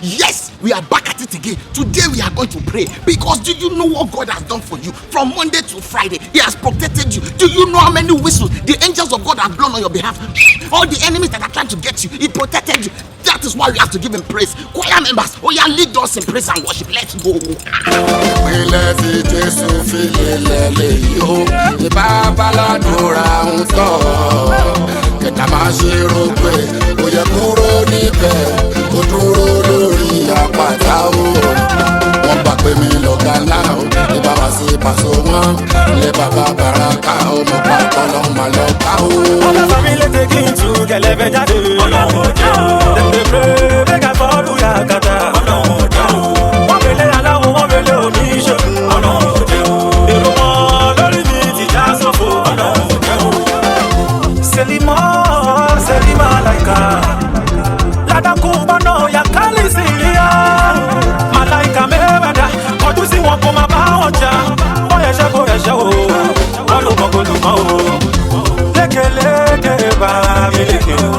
Yes, we are back at it again. Today we are going to pray because do you know what God has done for you? From Monday to Friday, He has protected you. Do you know how many whistles the angels of God have blown on your behalf? All the enemies that are trying to get you, He protected you. That is why we have to give Him praise. Choir members, oh yeah, lead us in praise and worship. Let's go. Wọ́n bá pè mí lọ́gà náà o, ní bàbá sí Pasuma, ní bàbá Baraka o, mo pa ọlọ́run máa lọ ká o. Ọ̀gá sọ́mi létí kí n tún kẹlẹ́fẹ́ jáde. Ọlọ́run ò jẹ́ o. Tètè pé bẹ́gà fọ́ọ̀lù yà kàtà. Ọlọ́run ò jẹ́ o. Wọ́n fèlè aláwọ̀ wọ́n fèlè oníṣègùn. Ọlọ́run ò jẹ́ o. Èrò wọn lórí mi ti já sófo. Ọlọ́run ò jẹ́ o. Sẹ́límọ́ láìka. Ládàkú bọ́nà yà kálí sí ìyá. Màláìka mẹ́wàdà kọjú sí wọn kó máa bá wọn jà. Wọ́n yẹ̀ṣẹ́ kó yẹ̀ṣẹ́ o. Wọ́n ló mọ̀ kó lù mọ́ o. Lékeleke bá mi léke o.